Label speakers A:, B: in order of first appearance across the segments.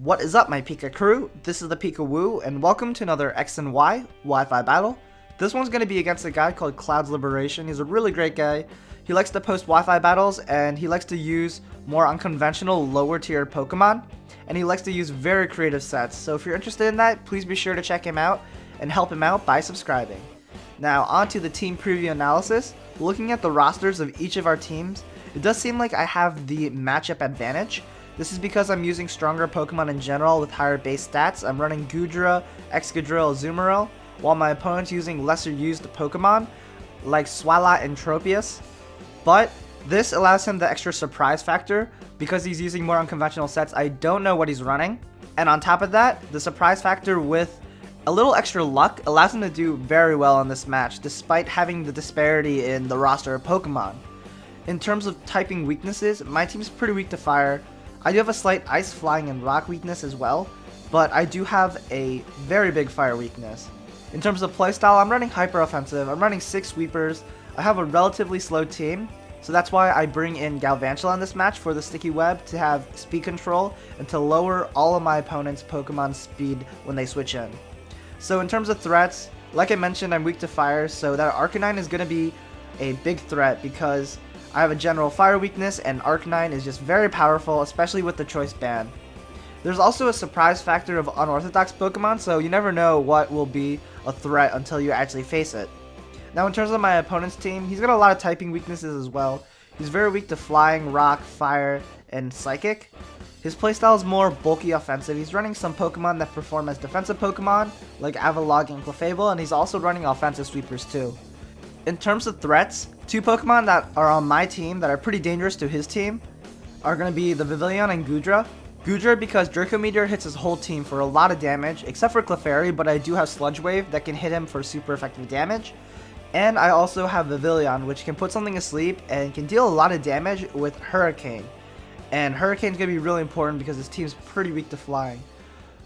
A: What is up, my Pika crew? This is ThePikaWu, and welcome to another X and Y Wi-Fi battle. This one's going to be against a guy called Cloud's Liberation. He's a really great guy. He likes to post Wi-Fi battles, and he likes to use more unconventional, lower tier Pokemon, and he likes to use very creative sets. So if you're interested in that, please be sure to check him out and help him out by subscribing. Now, on to the team preview analysis. Looking at the rosters of each of our teams, it does seem like I have the matchup advantage. This is because I'm using stronger Pokemon in general with higher base stats. I'm running Goodra, Excadrill, Azumarill, while my opponent's using lesser used Pokemon like Swalot and Tropius. But this allows him the extra surprise factor because he's using more unconventional sets. I don't know what he's running. And on top of that, the surprise factor with a little extra luck allows him to do very well in this match despite having the disparity in the roster of Pokemon. In terms of typing weaknesses, my team's pretty weak to fire. I do have a slight ice, flying, and rock weakness as well, but I do have a very big fire weakness. In terms of playstyle, I'm running hyper offensive. I'm running 6 sweepers. I have a relatively slow team, so that's why I bring in Galvantula in this match for the sticky web to have speed control and to lower all of my opponent's Pokemon speed when they switch in. So in terms of threats, like I mentioned, I'm weak to fire, so that Arcanine is going to be a big threat because I have a general fire weakness, and Arcanine is just very powerful, especially with the choice band. There's also a surprise factor of unorthodox Pokemon, so you never know what will be a threat until you actually face it. Now in terms of my opponent's team, he's got a lot of typing weaknesses as well. He's very weak to flying, rock, fire, and psychic. His playstyle is more bulky offensive. He's running some Pokemon that perform as defensive Pokemon, like Avalugg and Clefable, and he's also running offensive sweepers too. In terms of threats, 2 Pokemon that are on my team that are pretty dangerous to his team are going to be the Vivillon and Goodra. Goodra because Draco Meteor hits his whole team for a lot of damage, except for Clefairy, but I do have Sludge Wave that can hit him for super effective damage. And I also have Vivillon, which can put something asleep and can deal a lot of damage with Hurricane. And Hurricane's going to be really important because his team's pretty weak to flying.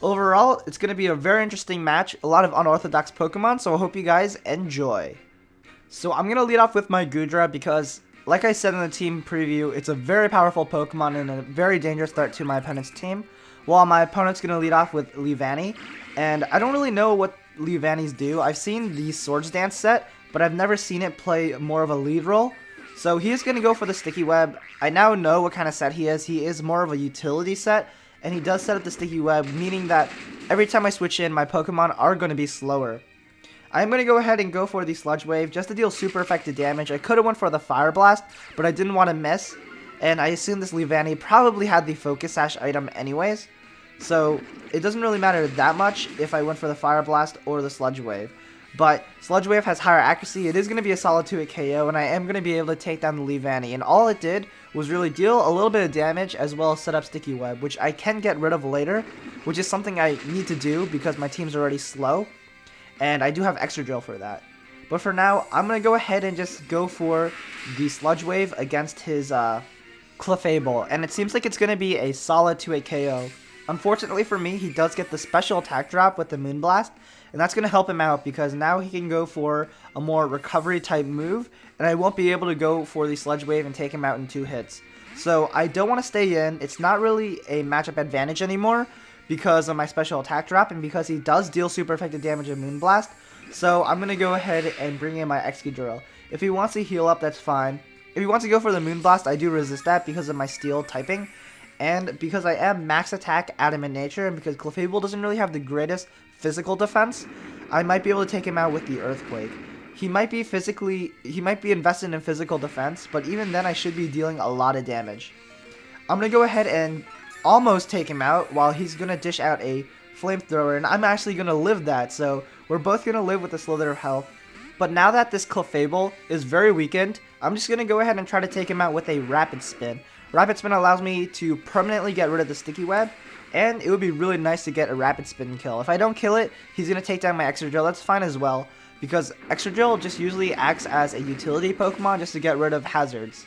A: Overall, it's going to be a very interesting match, a lot of unorthodox Pokemon, so I hope you guys enjoy. So I'm going to lead off with my Goodra because, like I said in the team preview, it's a very powerful Pokemon and a very dangerous threat to my opponent's team, while my opponent's going to lead off with Leavanny. And I don't really know what Leavannys do. I've seen the Swords Dance set, but I've never seen it play more of a lead role. So he is going to go for the Sticky Web. I now know what kind of set he is. He is more of a utility set, and he does set up the Sticky Web, meaning that every time I switch in, my Pokemon are going to be slower. I'm going to go ahead and go for the Sludge Wave just to deal super effective damage. I could have went for the Fire Blast, but I didn't want to miss. And I assume this Leavanny probably had the Focus Sash item anyways. So it doesn't really matter that much if I went for the Fire Blast or the Sludge Wave. But Sludge Wave has higher accuracy. It is going to be a solid 2-hit KO, and I am going to be able to take down the Leavanny. And all it did was really deal a little bit of damage as well as set up Sticky Web, which I can get rid of later, which is something I need to do because my team's already slow. And I do have Excadrill for that. But for now, I'm going to go ahead and just go for the Sludge Wave against his Clefable. And it seems like it's going to be a solid 2-hit KO. Unfortunately for me, he does get the special attack drop with the Moonblast. And that's going to help him out because now he can go for a more recovery type move. And I won't be able to go for the Sludge Wave and take him out in 2 hits. So I don't want to stay in. It's not really a matchup advantage anymore because of my special attack drop and because he does deal super effective damage with Moonblast. So I'm going to go ahead and bring in my Excadrill. If he wants to heal up, that's fine. If he wants to go for the Moonblast, I do resist that because of my Steel typing. And because I am max attack Adamant Nature and because Clefable doesn't really have the greatest physical defense, I might be able to take him out with the Earthquake. He might be invested in physical defense, but even then I should be dealing a lot of damage. I'm going to go ahead and almost take him out while he's going to dish out a Flamethrower, and I'm actually going to live that, so we're both going to live with a Slither of health. But now that this Clefable is very weakened, I'm just going to go ahead and try to take him out with a Rapid Spin. Rapid Spin allows me to permanently get rid of the Sticky Web, and it would be really nice to get a Rapid Spin kill. If I don't kill it, he's going to take down my Excadrill. That's fine as well, because Excadrill just usually acts as a utility Pokemon just to get rid of hazards.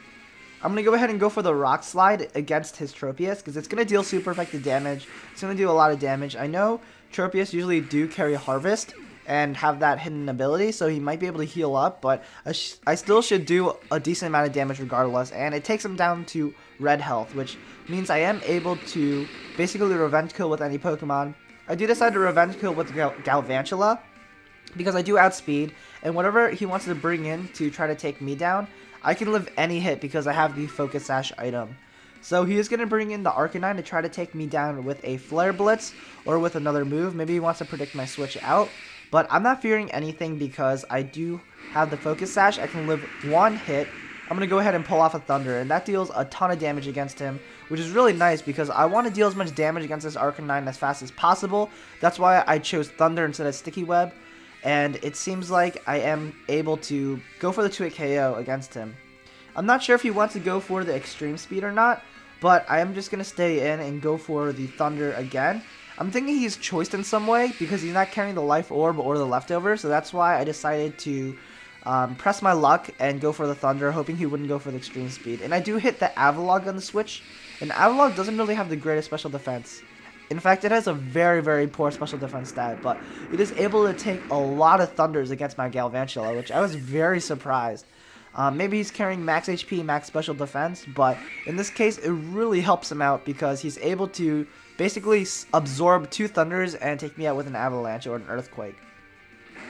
A: I'm going to go ahead and go for the Rock Slide against his Tropius because it's going to deal super effective damage. It's going to do a lot of damage. I know Tropius usually do carry Harvest, and have that hidden ability, so he might be able to heal up, but I still should do a decent amount of damage regardless, and it takes him down to red health, which means I am able to basically revenge kill with any Pokemon. I do decide to revenge kill with Galvantula, because I do outspeed, and whatever he wants to bring in to try to take me down, I can live any hit because I have the Focus Sash item. So he is going to bring in the Arcanine to try to take me down with a Flare Blitz or with another move. Maybe he wants to predict my switch out. But I'm not fearing anything because I do have the Focus Sash. I can live one hit. I'm going to go ahead and pull off a Thunder, and that deals a ton of damage against him, which is really nice because I want to deal as much damage against this Arcanine as fast as possible. That's why I chose Thunder instead of Sticky Web, and it seems like I am able to go for the 2-hit KO against him. I'm not sure if he wants to go for the Extreme Speed or not, but I am just going to stay in and go for the Thunder again. I'm thinking he's choiced in some way because he's not carrying the Life Orb or the Leftover, so that's why I decided to press my luck and go for the Thunder, hoping he wouldn't go for the Extreme Speed. And I do hit the Avalog on the switch, and Avalog doesn't really have the greatest special defense. In fact, it has a very, very poor special defense stat, but it is able to take a lot of Thunders against my Galvantula, which I was very surprised. Maybe he's carrying max HP, max special defense, but in this case, it really helps him out because he's able to basically absorb 2 Thunders and take me out with an Avalanche or an Earthquake.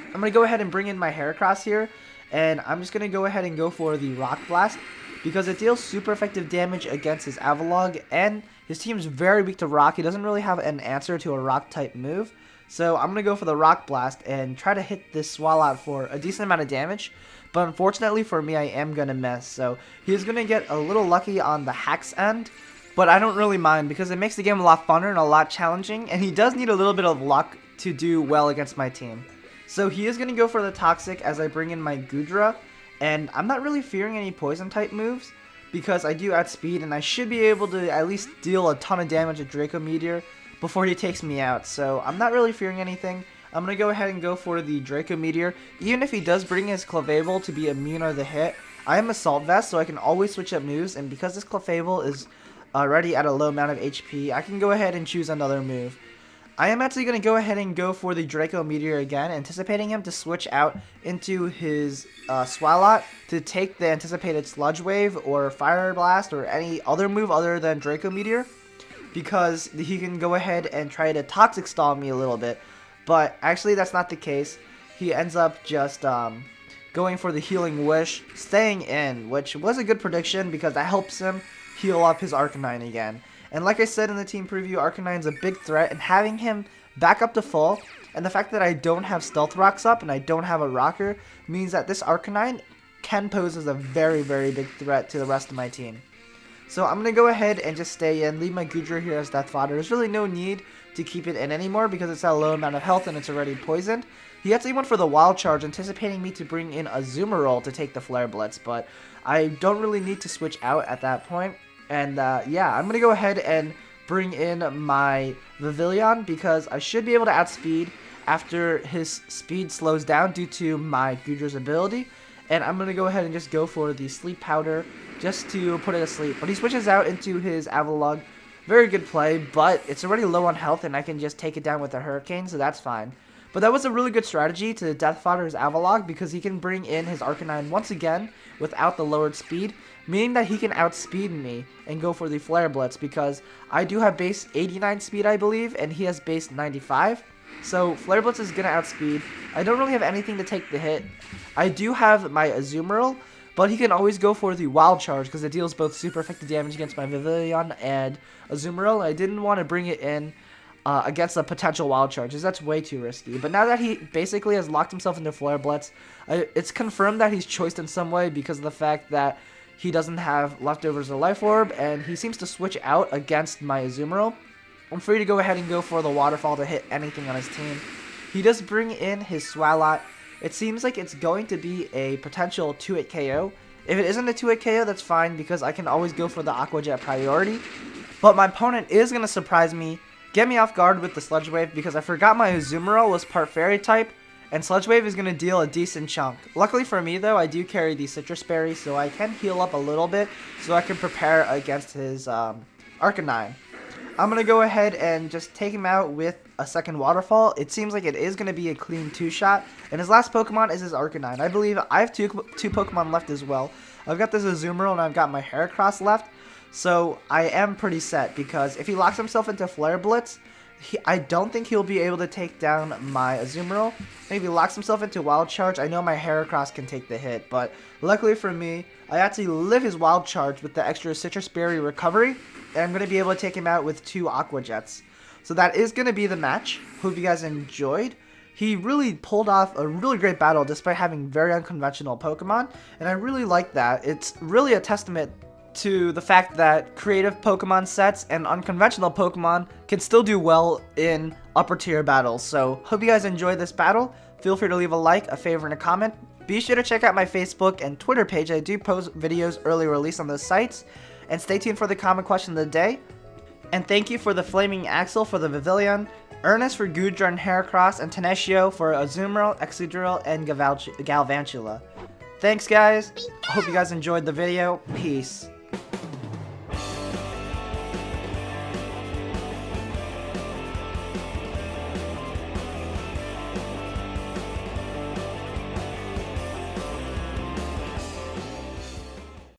A: I'm going to go ahead and bring in my Heracross here, and I'm just going to go ahead and go for the Rock Blast because it deals super effective damage against his Avalog, and his team's very weak to Rock. He doesn't really have an answer to a Rock-type move, so I'm going to go for the Rock Blast and try to hit this Swallow for a decent amount of damage. But unfortunately for me, I am going to miss. So he's going to get a little lucky on the Hacks end. But I don't really mind because it makes the game a lot funner and a lot challenging. And he does need a little bit of luck to do well against my team. So he is going to go for the Toxic as I bring in my Goodra. And I'm not really fearing any Poison type moves because I do outspeed. And I should be able to at least deal a ton of damage to Draco Meteor before he takes me out. So I'm not really fearing anything. I'm going to go ahead and go for the Draco Meteor. Even if he does bring his Clefable to be immune to the hit, I am Assault Vest, so I can always switch up moves. And because this Clefable is already at a low amount of HP, I can go ahead and choose another move. I am actually going to go ahead and go for the Draco Meteor again, anticipating him to switch out into his Swalot to take the anticipated Sludge Wave or Fire Blast or any other move other than Draco Meteor, because he can go ahead and try to Toxic Stall me a little bit. But actually that's not the case. He ends up just going for the Healing Wish, staying in, which was a good prediction because that helps him heal up his Arcanine again. And like I said in the team preview, Arcanine's a big threat, and having him back up to full, and the fact that I don't have Stealth Rocks up and I don't have a Rocker, means that this Arcanine can pose as a very, very big threat to the rest of my team. So I'm going to go ahead and just stay in, leave my Goodra here as Death Fodder. There's really no need to keep it in anymore because it's at a low amount of health and it's already poisoned. He actually went for the Wild Charge, anticipating me to bring in a Azumarill to take the Flare Blitz, but I don't really need to switch out at that point. And yeah, I'm going to go ahead and bring in my Vivillon because I should be able to outspeed after his speed slows down due to my Goodra's ability. And I'm going to go ahead and just go for the Sleep Powder just to put it to sleep. But he switches out into his Avalog. Very good play, but it's already low on health and I can just take it down with a Hurricane, so that's fine. But that was a really good strategy to Death Fodder his Avalog because he can bring in his Arcanine once again without the lowered speed, meaning that he can outspeed me and go for the Flare Blitz because I do have base 89 speed, I believe, and he has base 95. So Flare Blitz is going to outspeed. I don't really have anything to take the hit. I do have my Azumarill, but he can always go for the Wild Charge because it deals both super effective damage against my Vivillon and Azumarill. I didn't want to bring it in against a potential Wild Charge because that's way too risky. But now that he basically has locked himself into Flare Blitz, it's confirmed that he's choiced in some way because of the fact that he doesn't have Leftovers or Life Orb, and he seems to switch out against my Azumarill. I'm free to go ahead and go for the Waterfall to hit anything on his team. He does bring in his Swalot. It seems like it's going to be a potential 2-hit KO. If it isn't a 2-hit KO, that's fine because I can always go for the Aqua Jet priority. But my opponent is going to surprise me, get me off guard with the Sludge Wave because I forgot my Azumarill was part Fairy type, and Sludge Wave is going to deal a decent chunk. Luckily for me though, I do carry the Citrus Berry, so I can heal up a little bit so I can prepare against his Arcanine. I'm going to go ahead and just take him out with a second waterfall. It seems like it is going to be a clean 2-shot. And his last Pokemon is his Arcanine. I believe I have two Pokemon left as well. I've got this Azumarill and I've got my Heracross left. So I am pretty set because if he locks himself into Flare Blitz, I don't think he'll be able to take down my Azumarill. Maybe he locks himself into Wild Charge. I know my Heracross can take the hit, but luckily for me, I actually live his Wild Charge with the extra Citrus Berry recovery, and I'm going to be able to take him out with 2 Aqua Jets. So that is going to be the match. Hope you guys enjoyed. He really pulled off a really great battle despite having very unconventional Pokemon, and I really like that. It's really a testament to the fact that creative Pokemon sets and unconventional Pokemon can still do well in upper tier battles. So hope you guys enjoyed this battle. Feel free to leave a like, a favor, and a comment. Be sure to check out my Facebook and Twitter page. I do post videos early release on those sites. And stay tuned for the comment question of the day. And thank you for the Flaming Axle for the Pavilion, Ernest for Goodra and Heracross, and Teneshio for Azumarill, Excadrill, and Galvantula. Thanks guys. Hope you guys enjoyed the video. Peace.